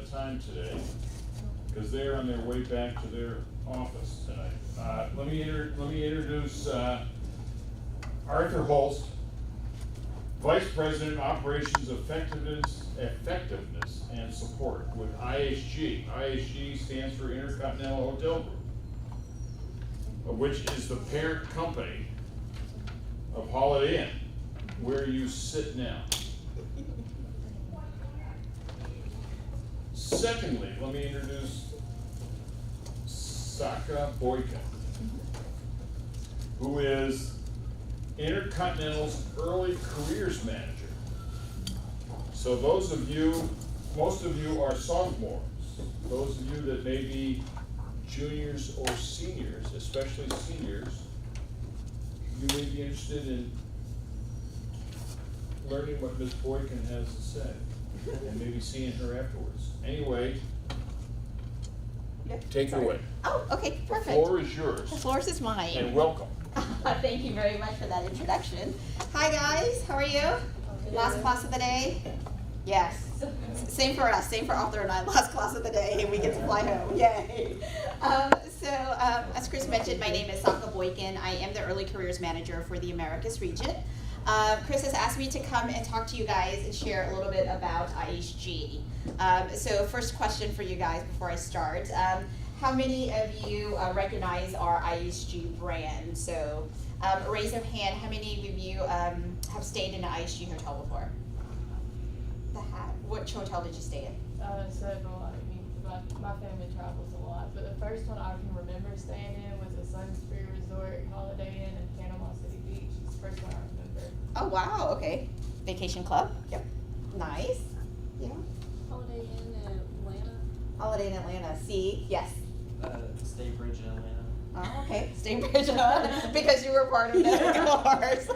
of time today because they're on their way back to their office tonight. Let me introduce Arthur Holst, Vice President, Operations Effectiveness and Support with IHG. IHG stands for Intercontinental Hotel Group, which is the parent company of Holiday Inn, where you sit now. Secondly, let me introduce Sokha Boykin, who is Intercontinental's Early Careers Manager. So most of you are sophomores. Those of you that may be juniors or seniors, especially seniors, you may be interested in learning what Ms. Boykin has to say and maybe seeing her afterwards. Anyway, take it away. Oh, okay, perfect. The floor is yours. The floor is mine. And welcome. Thank you very much for that introduction. Hi guys, how are you? Last class of the day? Yes. Same for us, same for Arthur and I. Last class of the day, we get to fly home. Yay. As Chris mentioned, my name is Sokha Boykin. I am the Early Careers Manager for the Americas region. Chris has asked me to come and talk to you guys and share a little bit about IHG. So first question for you guys before I start. How many of you recognize our IHG brand? So raise of hand, how many of you have stayed in an IHG hotel before? Which hotel did you stay in? Several. I mean, my family travels a lot, but the first one I can remember staying in was a Sunsphere Resort Holiday Inn in Panama City Beach. It's the first one I remember. Oh wow, okay. Vacation Club? Yep. Nice. Yeah. Holiday Inn in Atlanta. Holiday in Atlanta. See? Yes. Staybridge in Atlanta. Oh, okay. Staybridge in Atlanta. Because you were part of it, of course.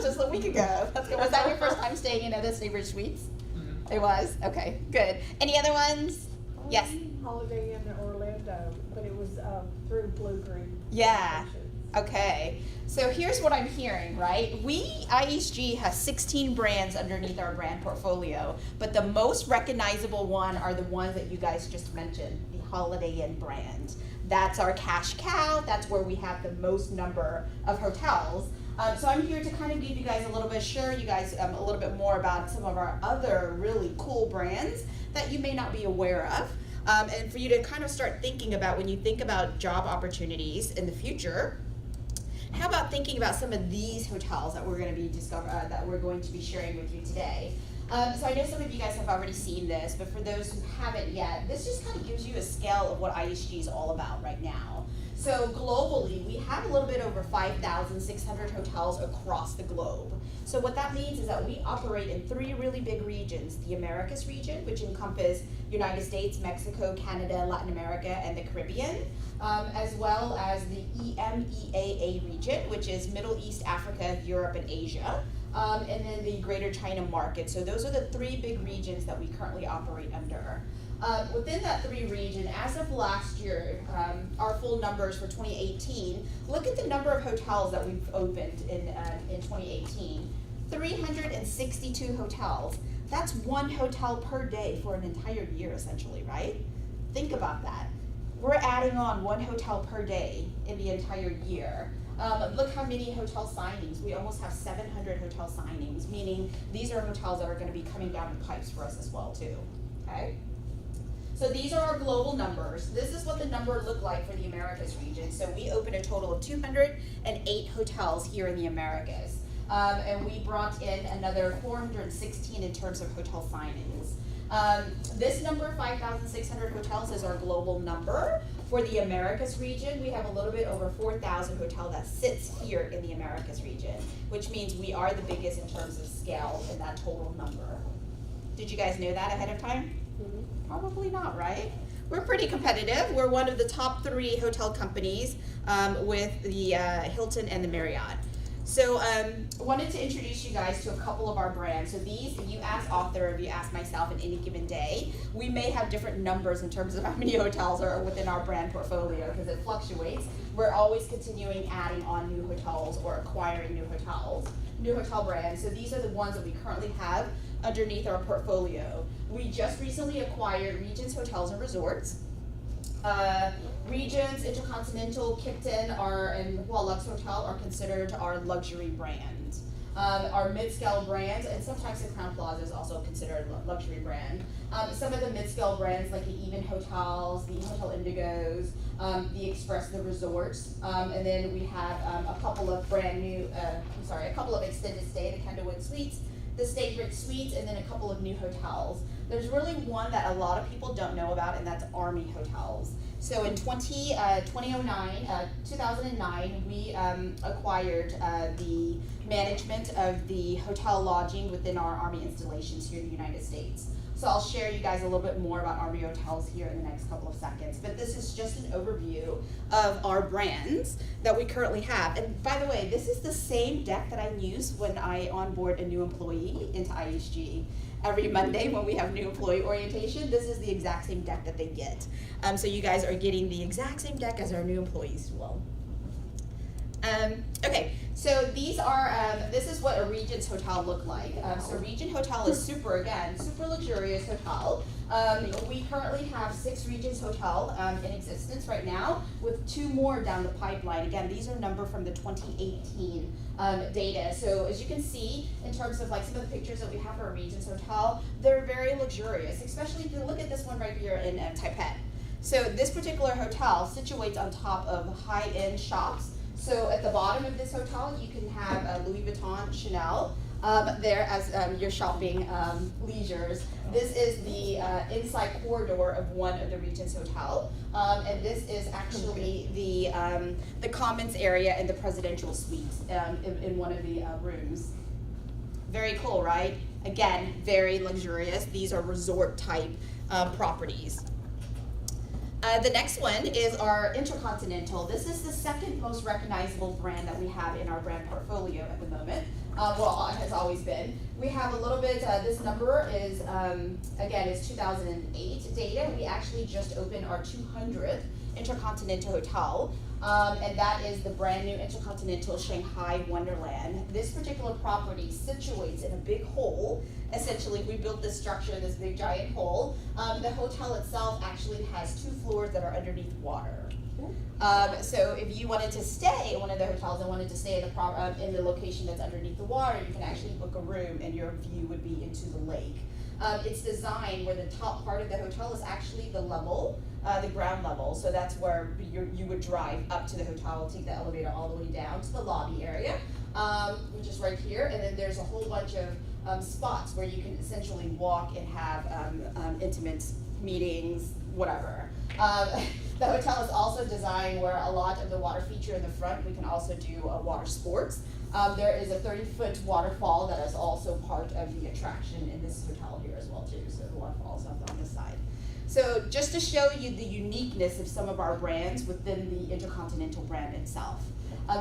Just a week ago. That's good. Was that your first time staying in the Staybridge Suites? Mm-hmm. It was? Okay, good. Any other ones? Yes. Holiday Inn in Orlando, but it was through Blue Group. Yeah. Okay. So here's what I'm hearing, right? IHG has 16 brands underneath our brand portfolio, but the most recognizable one are the ones that you guys just mentioned, the Holiday Inn brand. That's our cash cow. That's where we have the most number of hotels. So I'm here to kind of give you guys a little bit, share you guys a little bit more about some of our other really cool brands that you may not be aware of. And for you to kind of start thinking about when you think about job opportunities in the future, how about thinking about some of these hotels that we're going to be sharing with you today? So I know some of you guys have already seen this, but for those who haven't yet, this just kind of gives you a scale of what IHG is all about right now. So globally, we have a little bit over 5,600 hotels across the globe. So what that means is that we operate in 3 really big regions: the Americas region, which encompasses United States, Mexico, Canada, Latin America, and the Caribbean, as well as the EMEAA region, which is Middle East, Africa, Europe, and Asia, and then the Greater China market. So those are the 3 big regions that we currently operate under. Within that 3 region, as of last year, our full numbers for 2018, look at the number of hotels that we've opened in 2018. 362 hotels. That's 1 hotel per day for an entire year, essentially, right? Think about that. We're adding on 1 hotel per day in the entire year. Look how many hotel signings. We almost have 700 hotel signings, meaning these are hotels that are going to be coming down the pipes for us as well, too. Okay? So these are our global numbers. This is what the number looked like for the Americas region. So we opened a total of 208 hotels here in the Americas. And we brought in another 416 in terms of hotel signings. This number, 5,600 hotels, is our global number. For the Americas region, we have a little bit over 4,000 hotels that sits here in the Americas region, which means we are the biggest in terms of scale in that total number. Did you guys know that ahead of time? Mm-hmm. Probably not, right? We're pretty competitive. We're one of the top 3 hotel companies with the Hilton and the Marriott. So wanted to introduce you guys to a couple of our brands. So these, if you ask author, if you ask myself in any given day, we may have different numbers in terms of how many hotels are within our brand portfolio because it fluctuates. We're always continuing adding on new hotels or acquiring new hotel brands. So these are the ones that we currently have underneath our portfolio. We just recently acquired Regents Hotels and Resorts. Regents, Intercontinental, Kimpton, and Lux Hotel are considered our luxury brands. Our mid-scale brands, and sometimes the Crown Plaza is also considered a luxury brand. Some of the mid-scale brands like the Even Hotels, the Hotel Indigos, the Express, the Resorts, and then we have a couple of a couple of extended stay, the Candlewood Suites, the State Rich Suites, and then a couple of new hotels. There's really one that a lot of people don't know about, and that's Army Hotels. So in 2009, we acquired the management of the hotel lodging within our Army installations here in the United States. So I'll share you guys a little bit more about Army Hotels here in the next couple of seconds. But this is just an overview of our brands that we currently have. And by the way, this is the same deck that I use when I onboard a new employee into IHG. Every Monday when we have new employee orientation, this is the exact same deck that they get. So you guys are getting the exact same deck as our new employees as well. Okay, so these are, this is what a Regent's Hotel look like. So Regent Hotel is super luxurious hotel. We currently have 6 Regent's Hotel in existence right now, with 2 more down the pipeline. Again, these are numbered from the 2018 data. So as you can see, in terms of like some of the pictures that we have for a Regent's Hotel, they're very luxurious, especially if you look at this one right here in Taipei. So this particular hotel situates on top of high-end shops. So at the bottom of this hotel, you can have Louis Vuitton, Chanel, there as your shopping leisures. This is the inside corridor of one of the Regent's Hotel, and this is actually the commons area and the presidential suite in one of the rooms. Very cool, right? Again, very luxurious. These are resort type properties. The next one is our Intercontinental. This is the second most recognizable brand that we have in our brand portfolio at the moment. Well, it has always been. We have a little bit, this number is, again, is 2008 data. We actually just opened our 200th Intercontinental Hotel, and that is the brand new Intercontinental Shanghai Wonderland. This particular property situates in a big hole. Essentially, we built this structure in this big giant hole. The hotel itself actually has 2 floors that are underneath water. So if you wanted to stay in one of the hotels and wanted to stay in the location that's underneath the water, you can actually book a room and your view would be into the lake. It's designed where the top part of the hotel is actually the level, the ground level. So that's where you would drive up to the hotel, take the elevator all the way down to the lobby area, which is right here. And then there's a whole bunch of spots where you can essentially walk and have intimate meetings, whatever. The hotel is also designed where a lot of the water feature in the front. We can also do water sports. There is a 30-foot waterfall that is also part of the attraction in this hotel here as well too. So the waterfall is up on this side. So just to show you the uniqueness of some of our brands within the Intercontinental brand itself.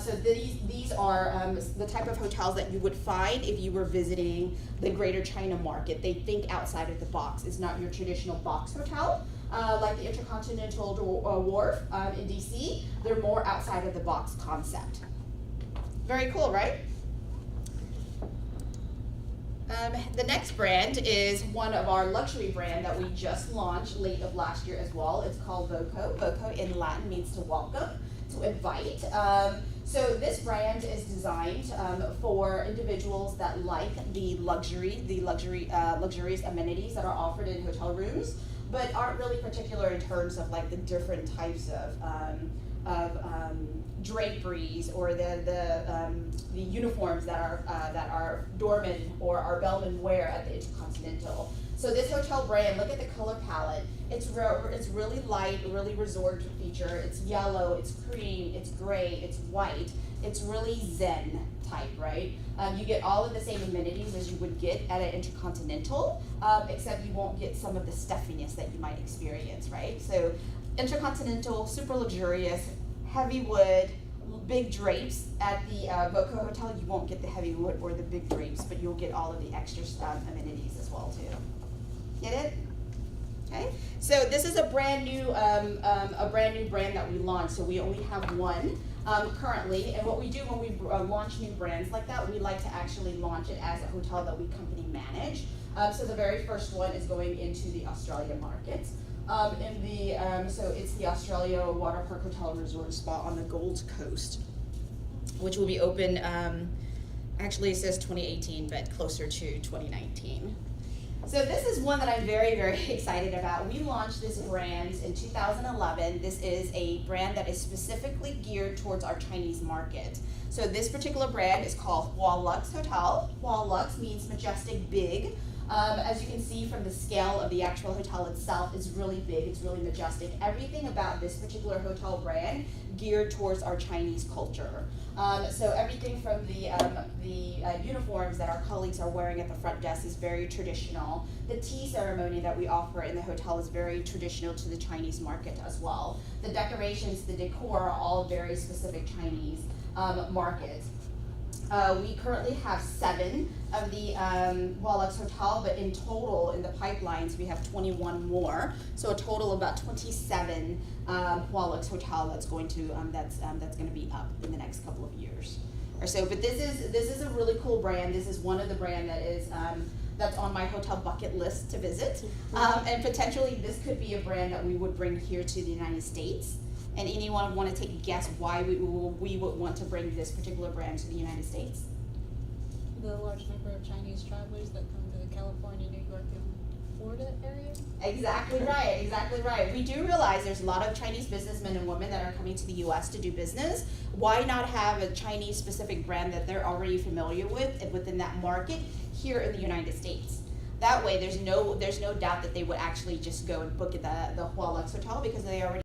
So these are the type of hotels that you would find if you were visiting the Greater China market. They think outside of the box. It's not your traditional box hotel like the Intercontinental Wharf in DC. They're more outside of the box concept. Very cool, right? The next brand is one of our luxury brand that we just launched late of last year as well. It's called Voco. Voco in Latin means to welcome, to invite. So this brand is designed for individuals that like the luxurious amenities that are offered in hotel rooms, but aren't really particular in terms of like the different types of draperies or the uniforms that our doormen or our bellmen wear at the Intercontinental. So this hotel brand, look at the color palette. It's really light, really resort feature. It's yellow, it's cream, it's gray, it's white. It's really zen type, right? You get all of the same amenities as you would get at an Intercontinental, except you won't get some of the stuffiness that you might experience, right? So Intercontinental, super luxurious, heavy wood, big drapes at the Boca Hotel. You won't get the heavy wood or the big drapes, but you'll get all of the extra amenities as well too. Get it? Okay. So this is a brand new brand that we launched. So we only have one currently. And what we do when we launch new brands like that, we like to actually launch it as a hotel that we company manage. So the very first one is going into the Australia market. So it's the Australia Water Park Hotel Resort Spa on the Gold Coast, which will be open, actually it says 2018, but closer to 2019. So this is one that I'm very, very excited about. We launched this brand in 2011. This is a brand that is specifically geared towards our Chinese market. So this particular brand is called Hua Lux Hotel. Hua Lux means majestic, big. As you can see from the scale of the actual hotel itself, it's really big, it's really majestic. Everything about this particular hotel brand geared towards our Chinese culture. So everything from the uniforms that our colleagues are wearing at the front desk is very traditional. The tea ceremony that we offer in the hotel is very traditional to the Chinese market as well. The decorations, the decor are all very specific Chinese markets. We currently have 7 of the Hua Lux Hotel, but in total, in the pipelines, we have 21 more. So a total of about 27 Hua Lux Hotel that's going to that's going to be up in the next couple of years or so. But this is a really cool brand. This is one of the brand that is that's on my hotel bucket list to visit, and potentially this could be a brand that we would bring here to the United States. And anyone want to take a guess why we would want to bring this particular brand to the United States? The large number of Chinese travelers that come to the California, New York, and Florida area? Exactly right, exactly right. We do realize there's a lot of Chinese businessmen and women that are coming to the U.S. to do business. Why not have a Chinese specific brand that they're already familiar with and within that market here in the United States? That way there's no doubt that they would actually just go and book at the Hua Lux Hotel because they already